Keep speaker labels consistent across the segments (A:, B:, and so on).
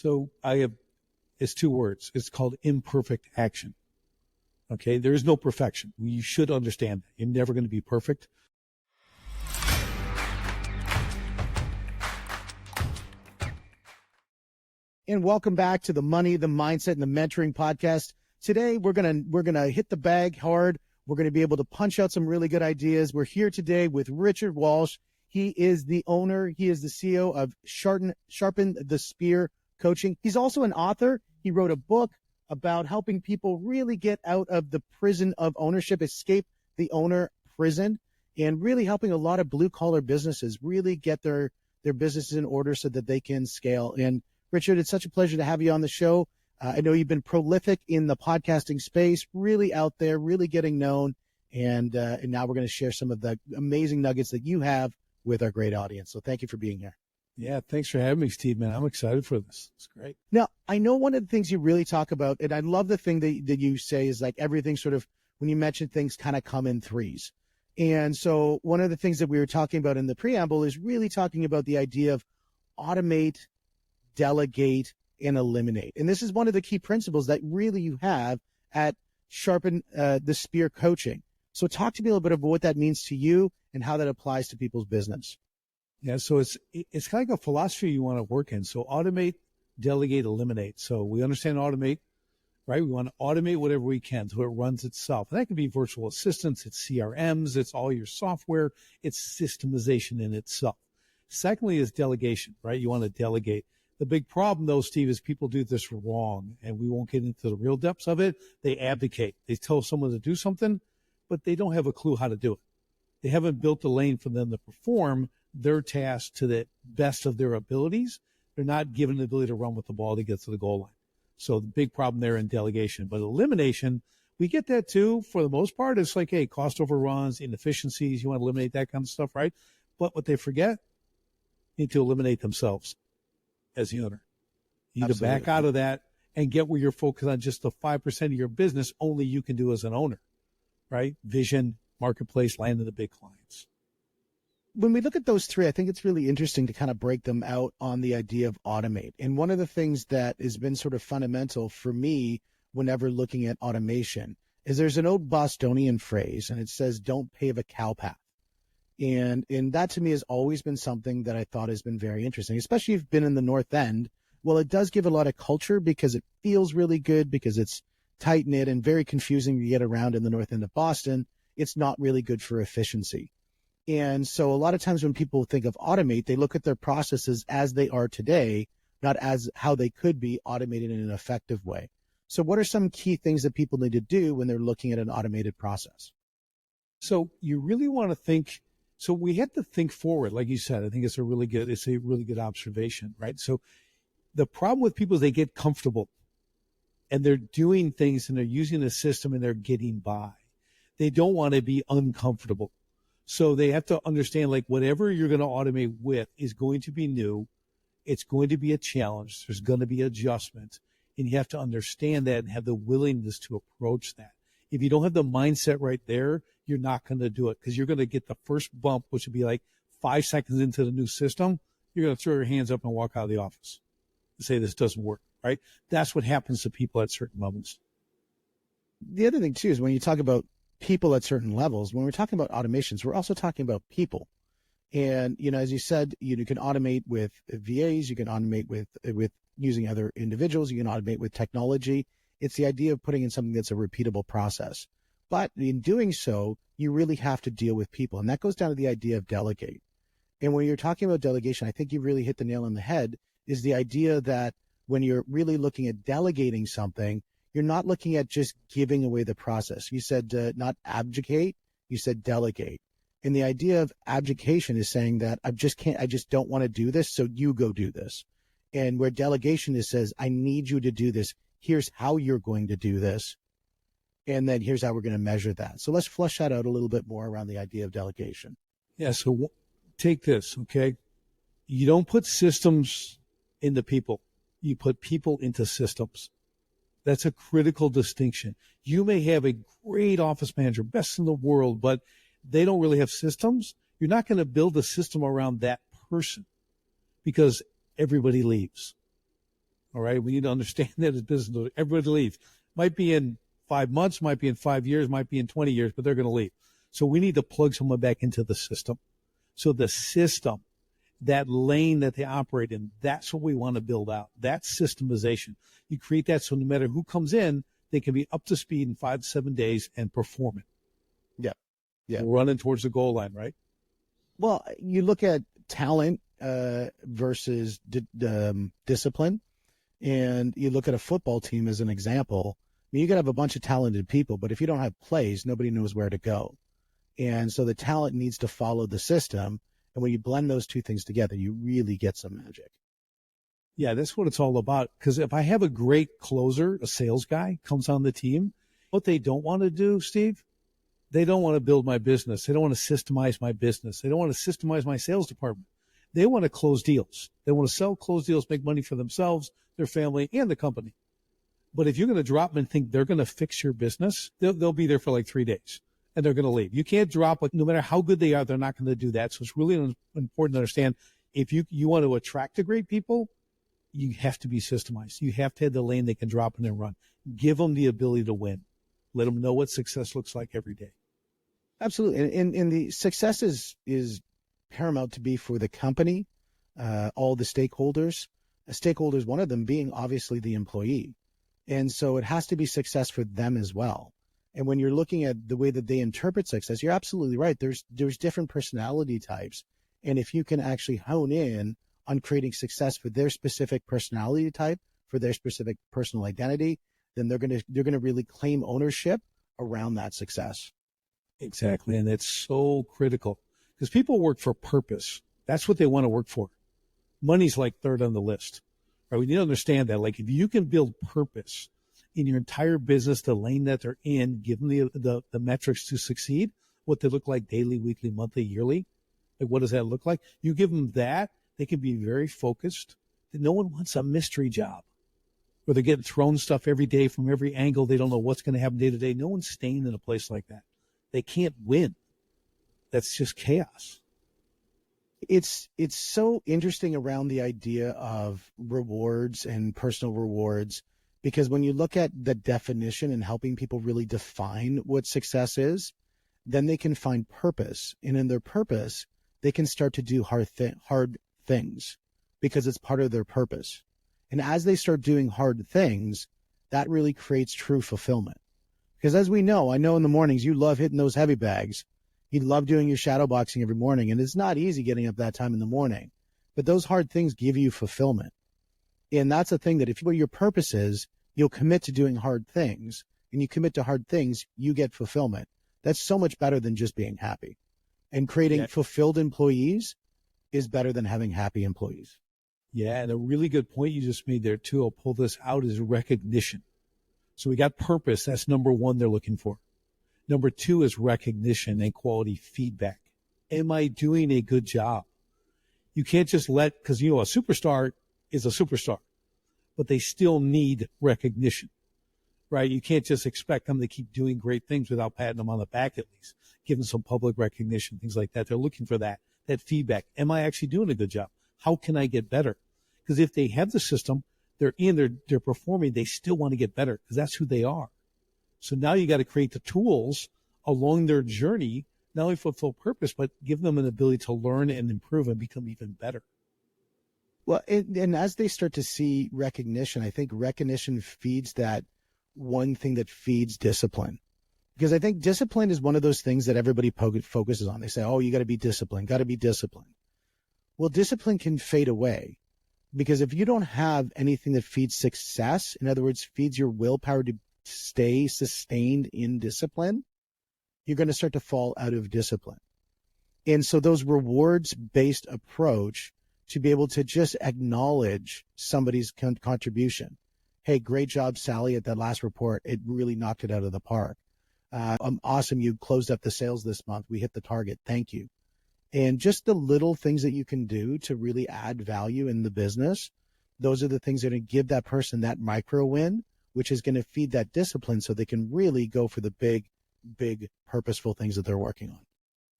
A: So it's two words. It's called imperfect action. Okay. There is no perfection. You should understand that. You're never going to be perfect.
B: And welcome back to the Money, the Mindset, and the Mentoring podcast. Today, we're gonna hit the bag hard. We're going to be able to punch out some really good ideas. We're here today with Richard Walsh. He is the owner. He is the CEO of Sharpen the Spear Coaching. He's also an author. He wrote a book about helping people really get out of the prison of ownership, escape the owner prison, and really helping a lot of blue-collar businesses really get their businesses in order so that they can scale. And Richard, it's such a pleasure to have you on the show. I know you've been prolific in the podcasting space, really out there, really getting known. And now we're going to share some of the amazing nuggets that you have with our great audience. So thank you for being here.
A: Yeah, thanks for having me, Steve, man. I'm excited for this. It's great.
B: Now, I know one of the things you really talk about, and I love the thing that you say is like everything sort of, when you mention things, kind of come in threes. And so one of the things that we were talking about in the preamble is really talking about the idea of automate, delegate, and eliminate. And this is one of the key principles that really you have at Sharpen the Spear Coaching. So talk to me a little bit about what that means to you and how that applies to people's business.
A: Yeah, so it's kind of like a philosophy you want to work in. So automate, delegate, eliminate. So we understand automate, right? We want to automate whatever we can so it runs itself. And that can be virtual assistants, it's CRMs, it's all your software, it's systemization in itself. Secondly is delegation, right? You want to delegate. The big problem, though, Steve, is people do this wrong, and we won't get into the real depths of it. They abdicate. They tell someone to do something, but they don't have a clue how to do it. They haven't built a lane for them to perform their task to the best of their abilities. They're not given the ability to run with the ball to get to the goal line. So the big problem there in delegation. But elimination, we get that too. For the most part, it's like, hey, cost overruns, inefficiencies, you want to eliminate that kind of stuff, right? But what they forget, they need to eliminate themselves as the owner. You need to back out of that and get where you're focused on just the 5% of your business only you can do as an owner, right? Vision, marketplace, landing the big clients.
B: When we look at those three, I think it's really interesting to kind of break them out on the idea of automate. And one of the things that has been sort of fundamental for me whenever looking at automation is there's an old Bostonian phrase, and it says, don't pave a cow path. And that to me has always been something that I thought has been very interesting, especially if you've been in the North End. Well, it does give a lot of culture because it feels really good, because it's tight knit and very confusing to get around in the North End of Boston. It's not really good for efficiency. And so a lot of times when people think of automate, they look at their processes as they are today, not as how they could be automated in an effective way. So what are some key things that people need to do when they're looking at an automated process?
A: So you really want to think. So we have to think forward, like you said. I think it's a really good observation, right? So the problem with people is they get comfortable and they're doing things and they're using the system and they're getting by. They don't want to be uncomfortable. So they have to understand, like, whatever you're going to automate with is going to be new. It's going to be a challenge. There's going to be adjustment, and you have to understand that and have the willingness to approach that. If you don't have the mindset right there, you're not going to do it, because you're going to get the first bump, which would be like 5 seconds into the new system. You're going to throw your hands up and walk out of the office and say, this doesn't work, right? That's what happens to people at certain moments.
B: The other thing, too, is when you talk about people at certain levels, when we're talking about automations, we're also talking about people. And, you know, as you said, you can automate with VAs, you can automate with using other individuals, you can automate with technology. It's the idea of putting in something that's a repeatable process. But in doing so, you really have to deal with people. And that goes down to the idea of delegate. And when you're talking about delegation, I think you really hit the nail on the head, is the idea that when you're really looking at delegating something, you're not looking at just giving away the process. You said not abdicate, you said delegate. And the idea of abdication is saying that I just don't want to do this, so you go do this. And where delegation is says, I need you to do this. Here's how you're going to do this. And then here's how we're going to measure that. So let's flesh that out a little bit more around the idea of delegation.
A: Yeah, so take this, okay? You don't put systems into people. You put people into systems. That's a critical distinction. You may have a great office manager, best in the world, but they don't really have systems. You're not going to build a system around that person because everybody leaves. All right. We need to understand that as business, everybody leaves. Might be in 5 months, might be in 5 years, might be in 20 years, but they're going to leave. So we need to plug someone back into the system. So the system, that lane that they operate in, that's what we want to build out. That's systemization. You create that so no matter who comes in, they can be up to speed in 5 to 7 days and perform it.
B: Yeah. Yeah.
A: We're running towards the goal line, right?
B: Well, you look at talent versus discipline, and you look at a football team as an example. I mean, you could have a bunch of talented people, but if you don't have plays, nobody knows where to go. And so the talent needs to follow the system. And when you blend those two things together, you really get some magic.
A: Yeah, that's what it's all about. Because if I have a great closer, a sales guy comes on the team, what they don't want to do, Steve, they don't want to build my business. They don't want to systemize my business. They don't want to systemize my sales department. They want to close deals. They want to sell, close deals, make money for themselves, their family, and the company. But if you're going to drop them and think they're going to fix your business, they'll be there for like 3 days and they're going to leave. You can't drop, no matter how good they are, they're not going to do that. So it's really important to understand if you want to attract the great people, you have to be systemized. You have to have the lane they can drop in and run. Give them the ability to win. Let them know what success looks like every day.
B: Absolutely. And the success is paramount to be for the company, all the stakeholders. Stakeholders, one of them being obviously the employee. And so it has to be success for them as well. And when you're looking at the way that they interpret success, you're absolutely right. There's different personality types. And if you can actually hone in on creating success for their specific personality type, for their specific personal identity, then they're going to really claim ownership around that success.
A: Exactly. And it's so critical because people work for purpose. That's what they want to work for. Money's like third on the list. Right? We need to understand that. Like if you can build purpose in your entire business, the lane that they're in, give them the metrics to succeed, what they look like daily, weekly, monthly, yearly. Like what does that look like? You give them that, they can be very focused. No one wants a mystery job where they're getting thrown stuff every day from every angle. They don't know what's going to happen day to day. No one's staying in a place like that. They can't win. That's just chaos.
B: It's so interesting around the idea of rewards and personal rewards, because when you look at the definition and helping people really define what success is, then they can find purpose. And in their purpose, they can start to do hard things because it's part of their purpose. And as they start doing hard things, that really creates true fulfillment. Because as we know, I know in the mornings you love hitting those heavy bags. You love doing your shadow boxing every morning, and it's not easy getting up that time in the morning. But those hard things give you fulfillment. And that's the thing, that if what your purpose is, you'll commit to doing hard things, and you commit to hard things, you get fulfillment. That's so much better than just being happy. And creating fulfilled employees is better than having happy employees.
A: Yeah, and a really good point you just made there too, I'll pull this out, is recognition. So we got purpose. That's number one they're looking for. Number two is recognition and quality feedback. Am I doing a good job? You can't just because, a superstar is a superstar, but they still need recognition, right? You can't just expect them to keep doing great things without patting them on the back at least, giving some public recognition, things like that. They're looking for that feedback. Am I actually doing a good job? How can I get better? Because if they have the system, they're performing, they still want to get better because that's who they are. So now you got to create the tools along their journey, not only fulfill purpose, but give them an ability to learn and improve and become even better.
B: Well, and as they start to see recognition, I think recognition feeds that one thing that feeds discipline. Because I think discipline is one of those things that everybody focuses on. They say, oh, you got to be disciplined, got to be disciplined. Well, discipline can fade away. Because if you don't have anything that feeds success, in other words, feeds your willpower to stay sustained in discipline, you're going to start to fall out of discipline. And so those rewards-based approach to be able to just acknowledge somebody's contribution. Hey, great job, Sally, at that last report. It really knocked it out of the park. Awesome. You closed up the sales this month. We hit the target. Thank you. And just the little things that you can do to really add value in the business, those are the things that are going to give that person that micro win, which is going to feed that discipline so they can really go for the big, big purposeful things that they're working on.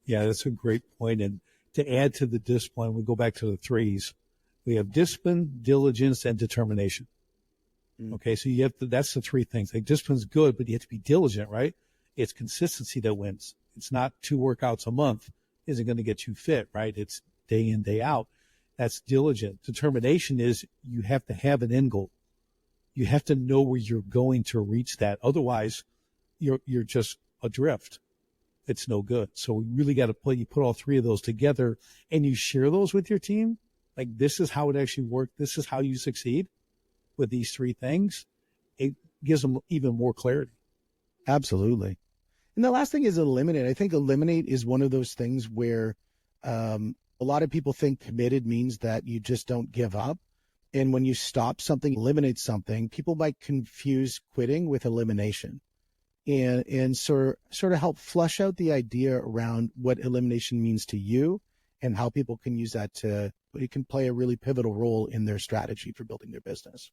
A: Yeah, that's a great point. And to add to the discipline, we go back to the threes. We have discipline, diligence, and determination. Okay, so you have to, that's the three things. Like discipline's good, but you have to be diligent, right? It's consistency that wins. It's not 2 workouts a month isn't going to get you fit, right? It's day in, day out. That's diligent. Determination is you have to have an end goal. You have to know where you're going to reach that. Otherwise, you're just adrift. It's no good. So we really got to you put all 3 of those together and you share those with your team. Like, this is how it actually worked. This is how you succeed with these 3 things. It gives them even more clarity.
B: Absolutely. And the last thing is eliminate. I think eliminate is one of those things where a lot of people think committed means that you just don't give up. And when you stop something, eliminate something, people might confuse quitting with elimination. And sort of help flush out the idea around what elimination means to you and how people can use that it can play a really pivotal role in their strategy for building their business.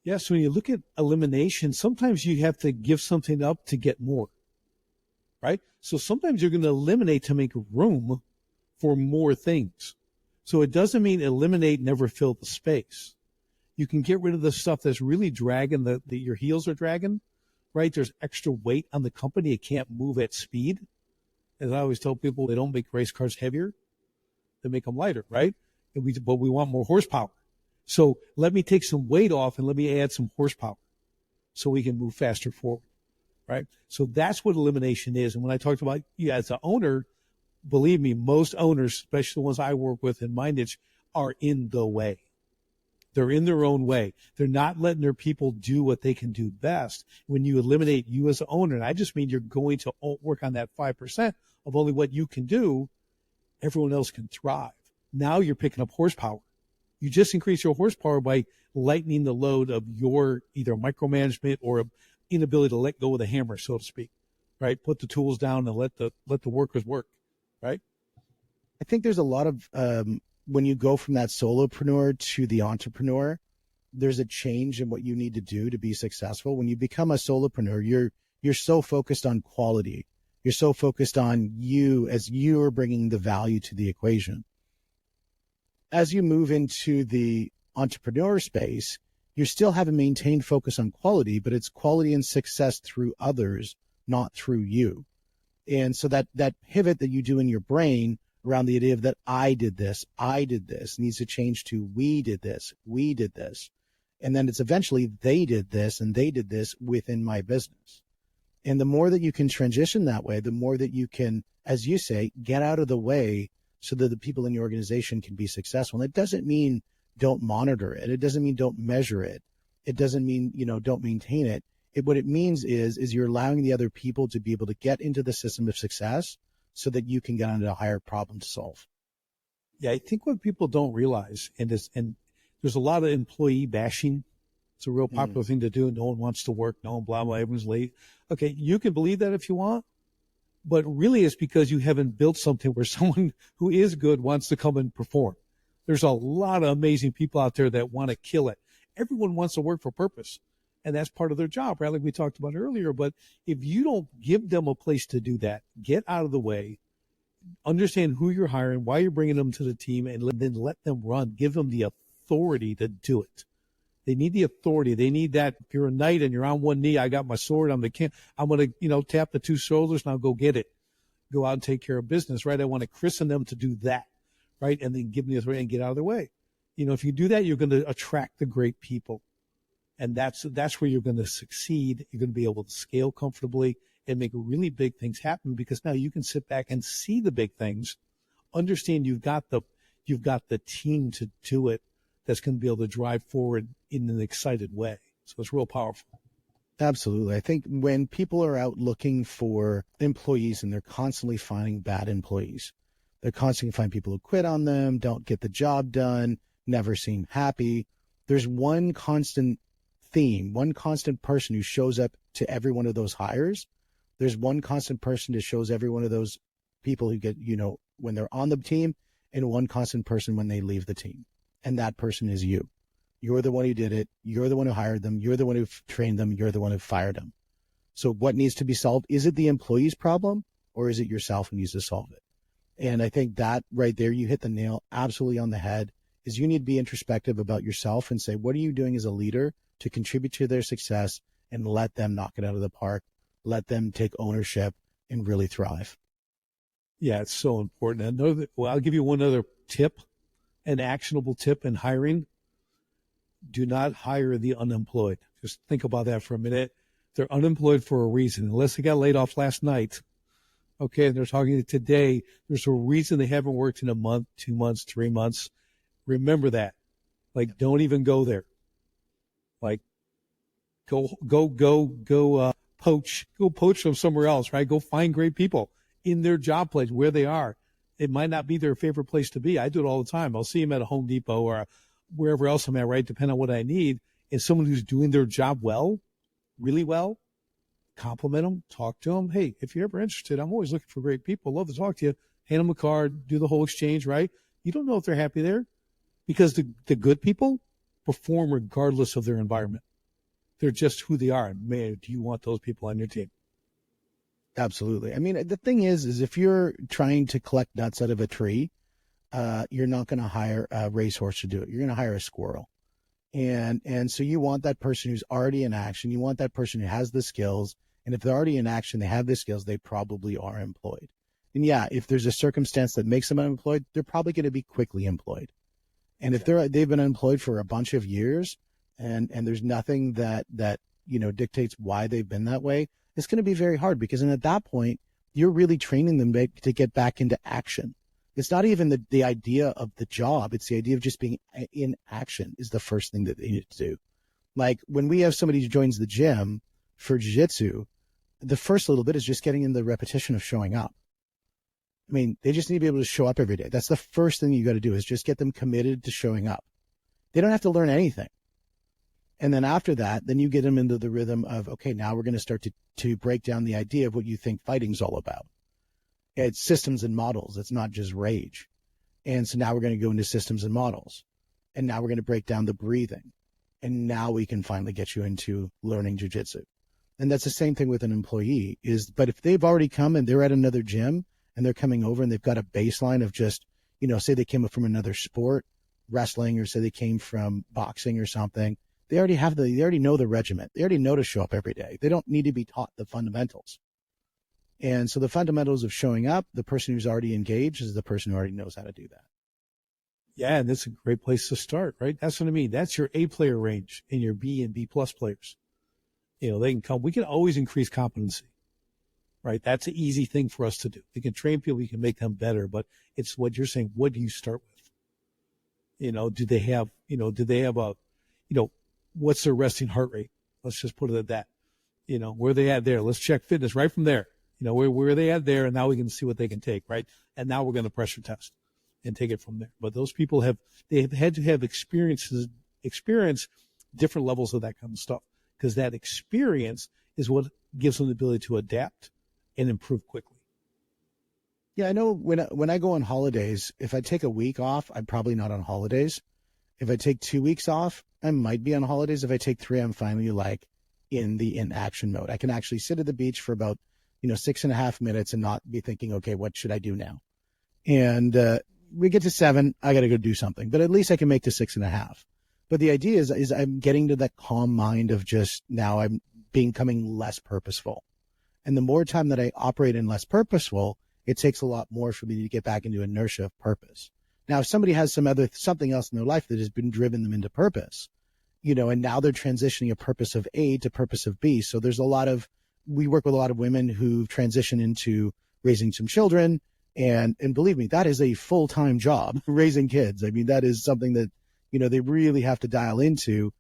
A: Yeah, so when you look at elimination, sometimes you have to give something up to get more, right? So sometimes you're going to eliminate to make room for more things. So it doesn't mean eliminate, never fill the space. You can get rid of the stuff that's really dragging, that your heels are dragging, right? There's extra weight on the company. It can't move at speed. As I always tell people, they don't make race cars heavier. They make them lighter, right? But we want more horsepower. So let me take some weight off and let me add some horsepower so we can move faster forward, right? So that's what elimination is. And when I talked about you as an owner, believe me, most owners, especially the ones I work with in my niche, are in the way. They're in their own way. They're not letting their people do what they can do best. When you eliminate you as an owner, and I just mean you're going to work on that 5% of only what you can do, everyone else can thrive. Now you're picking up horsepower. You just increase your horsepower by lightening the load of your either micromanagement or inability to let go of the hammer, so to speak, right? Put the tools down and let the workers work, right?
B: I think there's a lot of, when you go from that solopreneur to the entrepreneur, there's a change in what you need to do to be successful. When you become a solopreneur, you're so focused on quality. You're so focused on you as you're bringing the value to the equation. As you move into the entrepreneur space, you still have a maintained focus on quality, but it's quality and success through others, not through you. And so that pivot that you do in your brain around the idea of that I did this needs to change to we did this. And then it's eventually they did this and they did this within my business. And the more that you can transition that way, the more that you can, as you say, get out of the way so that the people in your organization can be successful. And it doesn't mean don't monitor it. It doesn't mean don't measure it. It doesn't mean, don't maintain it. What it means is you're allowing the other people to be able to get into the system of success so that you can get onto a higher problem to solve.
A: Yeah, I think what people don't realize, and there's a lot of employee bashing. It's a real popular thing to do. No one wants to work. No one, blah, blah, everyone's late. Okay, you can believe that if you want, but really it's because you haven't built something where someone who is good wants to come and perform. There's a lot of amazing people out there that want to kill it. Everyone wants to work for purpose, and that's part of their job, right? Like we talked about earlier. But if you don't give them a place to do that, get out of the way, understand who you're hiring, why you're bringing them to the team, and then let them run. Give them the authority to do it. They need the authority. They need that. If you're a knight and you're on one knee, I got my sword. I'm going to, tap the 2 shoulders and I'll go get it. Go out and take care of business, right? I want to christen them to do that, right? And then give them the authority and get out of their way. If you do that, you're going to attract the great people. And that's where you're going to succeed. You're going to be able to scale comfortably and make really big things happen, because now you can sit back and see the big things, understand you've got the team to do it that's going to be able to drive forward in an excited way. So it's real powerful.
B: Absolutely. I think when people are out looking for employees and they're constantly finding bad employees, they're constantly finding people who quit on them, don't get the job done, never seem happy. There's one constant theme, one constant person who shows up to every one of those hires. There's one constant person that shows every one of those people who get, when they're on the team, and one constant person when they leave the team. And that person is you. You're the one who did it. You're the one who hired them. You're the one who trained them. You're the one who fired them. So what needs to be solved? Is it the employee's problem, or is it yourself who needs to solve it? And I think that right there, you hit the nail absolutely on the head. is you need to be introspective about yourself and say, what are you doing as a leader to contribute to their success, and let them knock it out of the park, let them take ownership and really thrive.
A: Yeah, it's so important. I'll give you one other tip, an actionable tip in hiring. Do not hire the unemployed. Just think about that for a minute. They're unemployed for a reason. Unless they got laid off last night, okay, and they're talking today, there's a reason they haven't worked in a month, 2 months, 3 months. Remember that. Like, don't even go there. Like, poach from somewhere else, right? Go find great people in their job place where they are. It might not be their favorite place to be. I do it all the time. I'll see them at a Home Depot or wherever else I'm at, right? Depending on what I need. And someone who's doing their job well, really well, compliment them, talk to them. Hey, if you're ever interested, I'm always looking for great people. Love to talk to you. Hand them a card, do the whole exchange, right? You don't know if they're happy there, because the good people perform regardless of their environment. They're just who they are. And man, do you want those people on your team?
B: Absolutely. I mean, the thing is if you're trying to collect nuts out of a tree, you're not going to hire a racehorse to do it. You're going to hire a squirrel. And so you want that person who's already in action. You want that person who has the skills. And if they're already in action, they have the skills, they probably are employed. And yeah, if there's a circumstance that makes them unemployed, they're probably going to be quickly employed. And if they've been unemployed for a bunch of years, and there's nothing that dictates why they've been that way, it's going to be very hard, because then at that point, you're really training them to get back into action. It's not even the idea of the job. It's the idea of just being in action is the first thing that they need to do. Like when we have somebody who joins the gym for jiu-jitsu, the first little bit is just getting in the repetition of showing up. I mean, they just need to be able to show up every day. That's the first thing you got to do, is just get them committed to showing up. They don't have to learn anything. And then after that, then you get them into the rhythm of, okay, now we're going to start to break down the idea of what you think fighting's all about. It's systems and models. It's not just rage. And so now we're going to go into systems and models. And now we're going to break down the breathing. And now we can finally get you into learning jiu-jitsu. And that's the same thing with an employee but if they've already come and they're at another gym and they're coming over and they've got a baseline of just, say they came up from another sport, wrestling, or say they came from boxing or something, they already know the regiment. They already know to show up every day. They don't need to be taught the fundamentals. And so the fundamentals of showing up, the person who's already engaged is the person who already knows how to do that.
A: Yeah, and that's a great place to start, right? That's what I mean. That's your A player range and your B and B plus players. They can come. We can always increase competency, right? That's an easy thing for us to do. We can train people. We can make them better, but it's what you're saying. What do you start with? Do they have what's their resting heart rate? Let's just put it at that. Where they at there? Let's check fitness right from there. Where are they at there? And now we can see what they can take, right? And now we're going to pressure test and take it from there. But those people have had to have experience different levels of that kind of stuff, because that experience is what gives them the ability to adapt and improve quickly.
B: Yeah, I know when I go on holidays, if I take a week off, I'm probably not on holidays. If I take 2 weeks off, I might be on holidays. If I take 3, I'm finally in action mode. I can actually sit at the beach for about 6.5 minutes and not be thinking, okay, what should I do now? And we get to 7, I got to go do something, but at least I can make to 6.5. But the idea is I'm getting to that calm mind of just now I'm becoming less purposeful. And the more time that I operate in less purposeful, it takes a lot more for me to get back into inertia of purpose. Now, if somebody has something else in their life that has been driven them into purpose, and now they're transitioning a purpose of A to purpose of B. So we work with a lot of women who transition into raising some children. And believe me, that is a full-time job, raising kids. I mean, that is something that, they really have to dial into,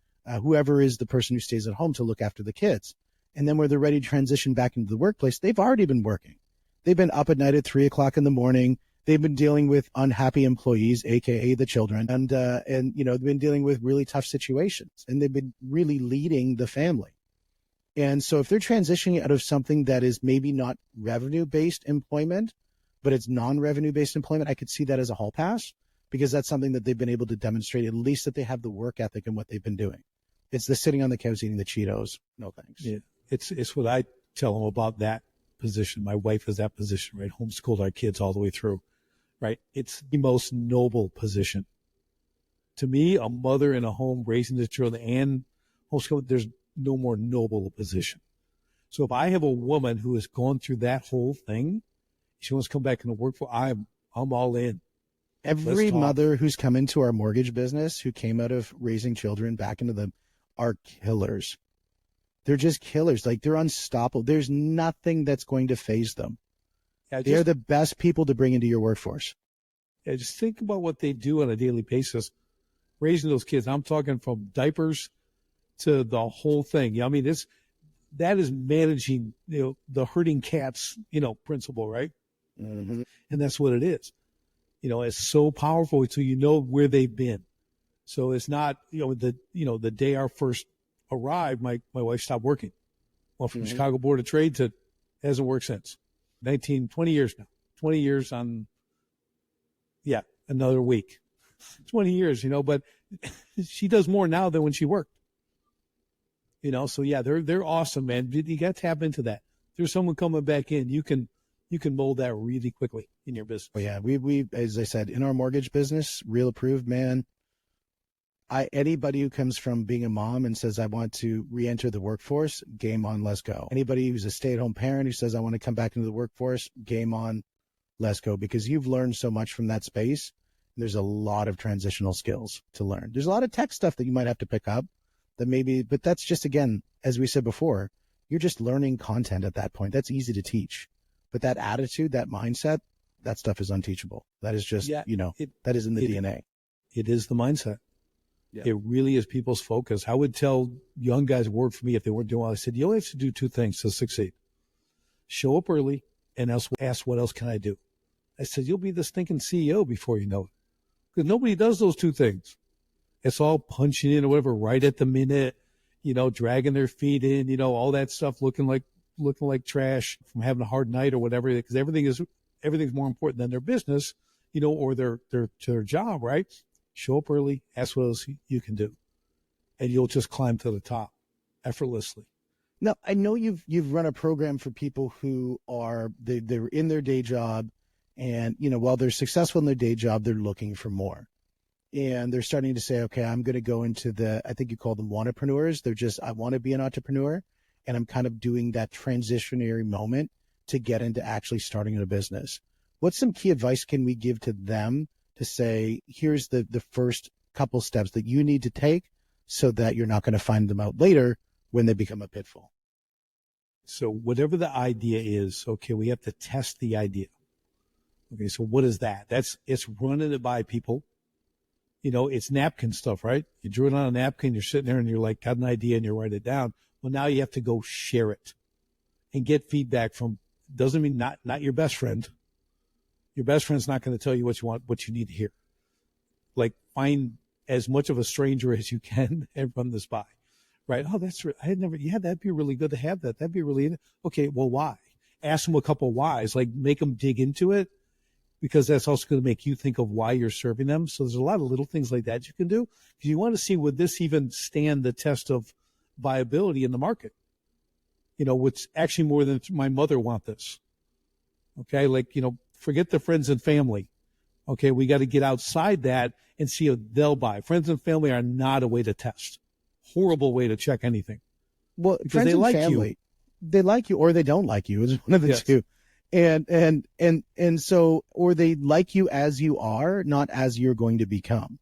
B: whoever is the person who stays at home to look after the kids. And then where they're ready to transition back into the workplace, they've already been working. They've been up at night at 3 o'clock in the morning. They've been dealing with unhappy employees, AKA the children, and they've been dealing with really tough situations, and they've been really leading the family. And so if they're transitioning out of something that is maybe not revenue-based employment, but it's non-revenue-based employment, I could see that as a hall pass, because that's something that they've been able to demonstrate, at least that they have the work ethic in what they've been doing. It's the sitting on the couch eating the Cheetos. No thanks.
A: Yeah, it's what I tell them about that position. My wife is that position, right? Homeschooled our kids all the way through, right? It's the most noble position. To me, a mother in a home raising the children and homeschooling, there's no more noble a position. So if I have a woman who has gone through that whole thing, she wants to come back into work for, I'm all in.
B: Every mother who's come into our mortgage business, who came out of raising children back into them, are killers. They're just killers. Like, they're unstoppable. There's nothing that's going to phase them. They're the best people to bring into your workforce.
A: Yeah, just think about what they do on a daily basis, raising those kids. I'm talking from diapers to the whole thing. I mean, that is managing, the herding cats, principle, right?
B: Mm-hmm.
A: And that's what it is. It's so powerful. So where they've been. So it's not, the day our first arrived, my wife stopped working. Well, from Chicago Board of Trade to hasn't worked since. 20 years now. 20 years on, another week. 20 years, but she does more now than when she worked. So yeah, they're awesome, man. You got to tap into that. There's someone coming back in. You can mold that really quickly in your business.
B: Oh yeah, we as I said, in our mortgage business, real approved, man. Anybody who comes from being a mom and says, I want to re-enter the workforce, game on, let's go. Anybody who's a stay-at-home parent who says, I want to come back into the workforce, game on, let's go. Because you've learned so much from that space. There's a lot of transitional skills to learn. There's a lot of tech stuff that you might have to pick up but that's just, again, as we said before, you're just learning content at that point. That's easy to teach. But that attitude, that mindset, that stuff is unteachable. That is just, that is in the DNA.
A: It is the mindset.
B: Yeah.
A: It really is people's focus. I would tell young guys who work for me if they weren't doing well, I said, you only have to do two things to succeed. Show up early and ask what else can I do? I said, you'll be the stinking CEO before you know it. Because nobody does those two things. It's all punching in or whatever right at the minute, dragging their feet in, all that stuff, looking like trash from having a hard night or whatever, because everything's more important than their business, or their job, right? Show up early, ask what else you can do, and you'll just climb to the top effortlessly.
B: Now, I know you've run a program for people who they're in their day job, and while they're successful in their day job, they're looking for more. And they're starting to say, okay, I'm going to go into I think you call them entrepreneurs. I want to be an entrepreneur. And I'm kind of doing that transitionary moment to get into actually starting a business. What's some key advice can we give to them to say, here's the first couple steps that you need to take so that you're not going to find them out later when they become a pitfall?
A: So whatever the idea is, okay, we have to test the idea. Okay, so what is that? It's running it by people. It's napkin stuff, right? You drew it on a napkin, you're sitting there and you're like, got an idea and you write it down. Well, now you have to go share it and get feedback from, doesn't mean not your best friend. Your best friend's not going to tell you what you want, what you need to hear. Like, find as much of a stranger as you can and run this by, right? Oh, that'd be really good to have that. That'd be really, okay, well, why? Ask them a couple whys, like make them dig into it, because that's also going to make you think of why you're serving them. So there's a lot of little things like that you can do, because you want to see, would this even stand the test of viability in the market? What's actually more than my mother want this. Okay. Like, forget the friends and family. Okay. We got to get outside that and see if they'll buy. Friends and family are not a way to test. Horrible way to check anything.
B: Well, friends and family, they like you or they don't like you. It's one of the two. And so, or they like you as you are, not as you're going to become.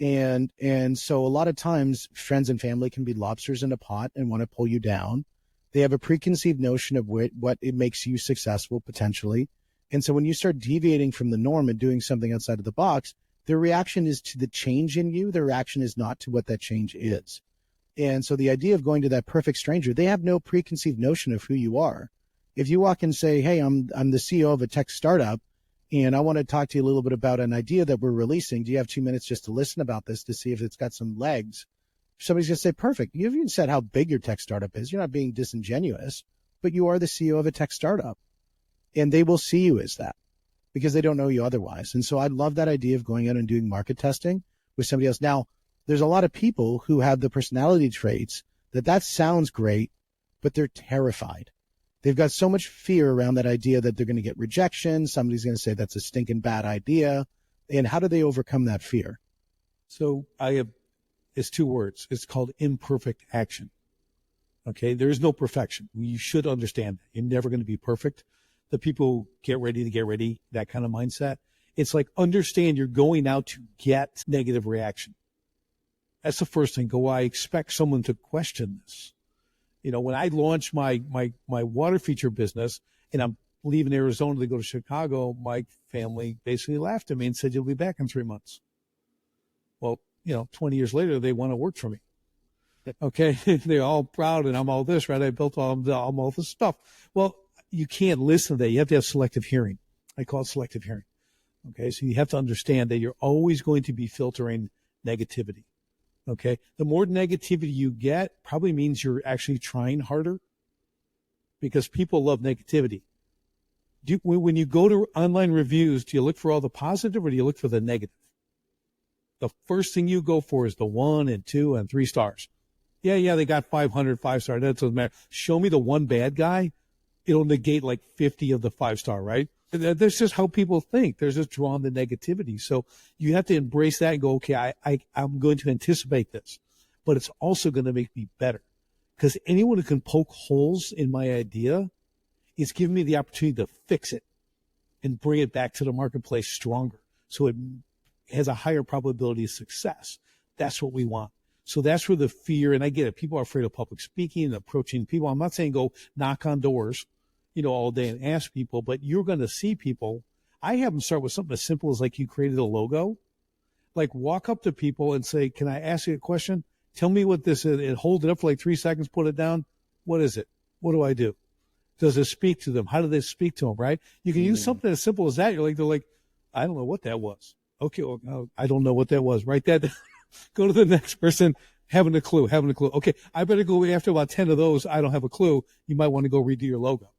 B: And so a lot of times friends and family can be lobsters in a pot and want to pull you down. They have a preconceived notion of what it makes you successful potentially. And so when you start deviating from the norm and doing something outside of the box, their reaction is to the change in you. Their reaction is not to what that change is. And so the idea of going to that perfect stranger, they have no preconceived notion of who you are. If you walk and say, hey, I'm the CEO of a tech startup, and I want to talk to you a little bit about an idea that we're releasing. Do you have 2 minutes just to listen about this to see if it's got some legs? Somebody's going to say, perfect. You haven't even said how big your tech startup is. You're not being disingenuous, but you are the CEO of a tech startup. And they will see you as that because they don't know you otherwise. And so I love that idea of going out and doing market testing with somebody else. Now, there's a lot of people who have the personality traits that sounds great, but they're terrified. They've got so much fear around that idea that they're going to get rejection. Somebody's going to say that's a stinking bad idea. And how do they overcome that fear?
A: So it's 2 words. It's called imperfect action. Okay. There is no perfection. You should understand that. You're never going to be perfect. The people get ready to get ready, that kind of mindset. It's like, understand you're going out to get negative reaction. That's the first thing. I expect someone to question this. When I launched my water feature business and I'm leaving Arizona to go to Chicago, my family basically laughed at me and said, you'll be back in 3 months. Well, 20 years later, they want to work for me. Okay. They're all proud and I'm all this, right? I built all this stuff. Well, you can't listen to that. You have to have selective hearing. I call it selective hearing. Okay. So you have to understand that you're always going to be filtering negativity. Okay. The more negativity you get probably means you're actually trying harder, because people love negativity. When you go to online reviews, do you look for all the positive or do you look for the negative? The first thing you go for is the 1 and 2 and 3 stars. Yeah, they got 500 5-star. That doesn't matter. Show me the one bad guy. It'll negate like 50 of the 5-star, right? That's just how people think. They're just drawn to negativity. So you have to embrace that and go, okay, I'm going to anticipate this, but it's also going to make me better, because anyone who can poke holes in my idea is giving me the opportunity to fix it and bring it back to the marketplace stronger, so it has a higher probability of success. That's what we want. So that's where the fear, and I get it. People are afraid of public speaking and approaching people. I'm not saying go knock on doors, all day and ask people, but you're going to see people. I have them start with something as simple as, like, you created a logo. Like, walk up to people and say, can I ask you a question? Tell me what this is. And hold it up for like 3 seconds, put it down. What is it? What do I do? Does it speak to them? How do they speak to them, right? You can use something as simple as that. They're like, I don't know what that was. Okay, well, I don't know what that was. Write that down. Go to the next person, having a clue. Okay, I better go after about 10 of those. I don't have a clue. You might want to go redo your logo,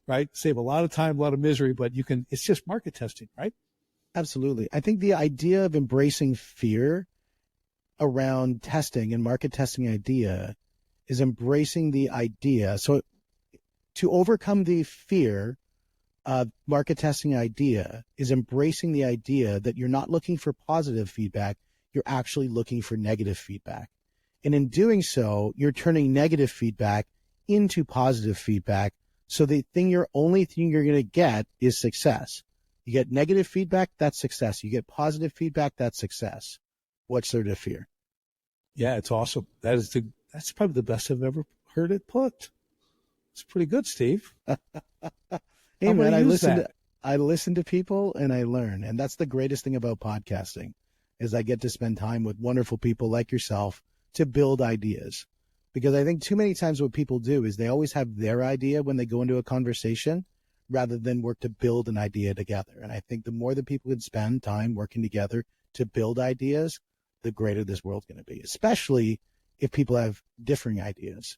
A: right? Save a lot of time, a lot of misery, but it's just market testing, right?
B: Absolutely. I think the idea of embracing fear around testing and market testing idea is embracing the idea. So to overcome the fear of market testing idea is embracing the idea that you're not looking for positive feedback. You're actually looking for negative feedback. And in doing so, you're turning negative feedback into positive feedback. So the only thing you're going to get is success. You get negative feedback, that's success. You get positive feedback, that's success. What's there to fear?
A: Yeah, it's awesome. That's probably the best I've ever heard it put. It's pretty good, Steve.
B: Hey, man, I listen to people and I learn. And that's the greatest thing about podcasting, is I get to spend time with wonderful people like yourself to build ideas. Because I think too many times what people do is they always have their idea when they go into a conversation, rather than work to build an idea together. And I think the more that people can spend time working together to build ideas, the greater this world's going to be, especially if people have differing ideas.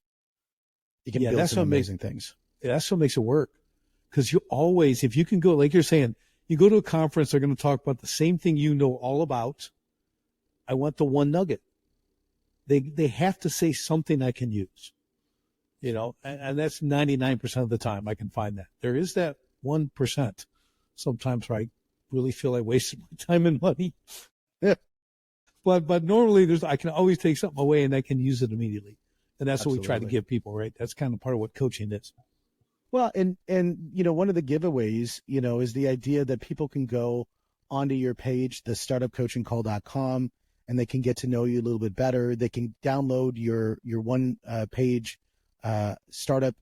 B: You can build some amazing things.
A: That's what makes it work. Because you always, if you can go, like you're saying, you go to a conference, they're going to talk about the same thing you know all about. I want the one nugget. They have to say something I can use, and that's 99% of the time I can find that. There is that 1% sometimes where I really feel I wasted my time and money. Yeah. But normally I can always take something away and I can use it immediately. And that's Absolutely. What we try to give people, right? That's kind of part of what coaching is.
B: Well, and one of the giveaways, is the idea that people can go onto your page, the startupcoachingcall.com, and they can get to know you a little bit better. They can download your one page startup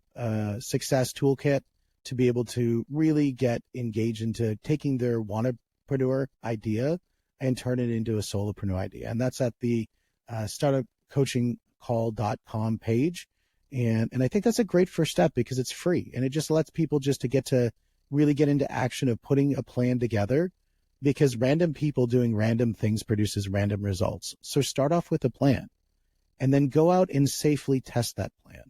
B: success toolkit to be able to really get engaged into taking their wantrepreneur idea and turn it into a solopreneur idea. And that's at the startupcoachingcall.com page. And I think that's a great first step, because it's free and it just lets people just to get to really get into action of putting a plan together, because random people doing random things produces random results. So start off with a plan and then go out and safely test that plan.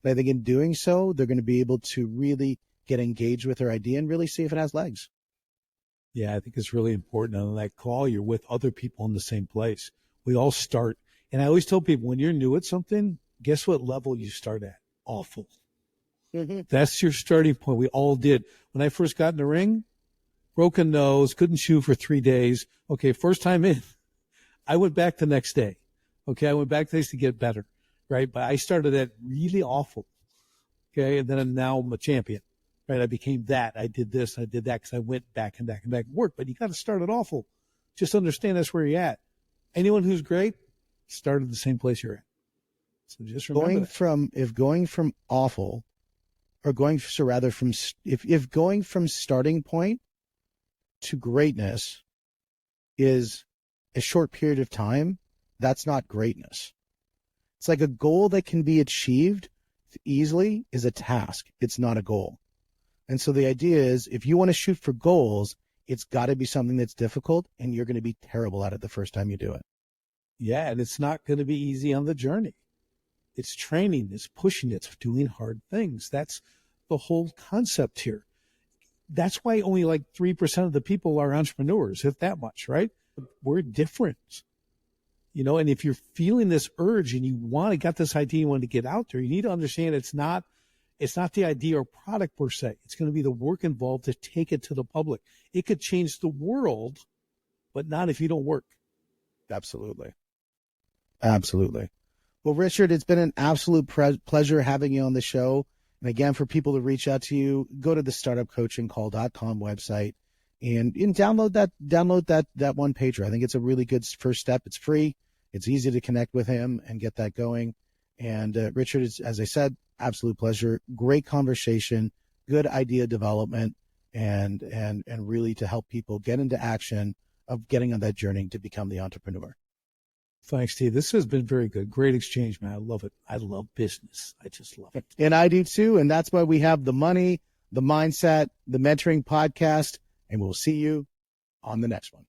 B: And I think in doing so, they're going to be able to really get engaged with their idea and really see if it has legs.
A: Yeah, I think it's really important. On that call, you're with other people in the same place. We all start. And I always tell people, when you're new at something, guess what level you start at? Awful. Mm-hmm. That's your starting point. We all did. When I first got in the ring, broken nose, couldn't chew for 3 days. Okay, first time in, I went back the next day. Okay. I went back the next to get better. Right. But I started at really awful. Okay. And then now I'm a champion. Right. I became that. I did this. I did that because I went back and back and back and work. But you got to start at awful. Just understand that's where you're at. Anyone who's great started the same place you're at. So just remember
B: going from awful, or going from starting point to greatness is a short period of time, that's not greatness. It's like a goal that can be achieved easily is a task. It's not a goal. And so the idea is, if you want to shoot for goals, it's got to be something that's difficult, and you're going to be terrible at it the first time you do it.
A: Yeah, and it's not going to be easy on the journey. It's training, it's pushing, it's doing hard things. That's the whole concept here. That's why only like 3% of the people are entrepreneurs, if that much, right? We're different. And if you're feeling this urge and you got this idea, you want to get out there, you need to understand it's not the idea or product per se. It's going to be the work involved to take it to the public. It could change the world, but not if you don't work.
B: Absolutely. Absolutely. Well, Richard, it's been an absolute pleasure having you on the show. And again, for people to reach out to you, go to the startupcoachingcall.com website and download that one pager. I think it's a really good first step. It's free. It's easy to connect with him and get that going. And Richard, it's, as I said, absolute pleasure. Great conversation, good idea development, and really to help people get into action of getting on that journey to become the entrepreneur.
A: Thanks, Steve. This has been very good. Great exchange, man. I love it. I love business. I just love it.
B: And I do too. And that's why we have the money, the mindset, the mentoring podcast. And we'll see you on the next one.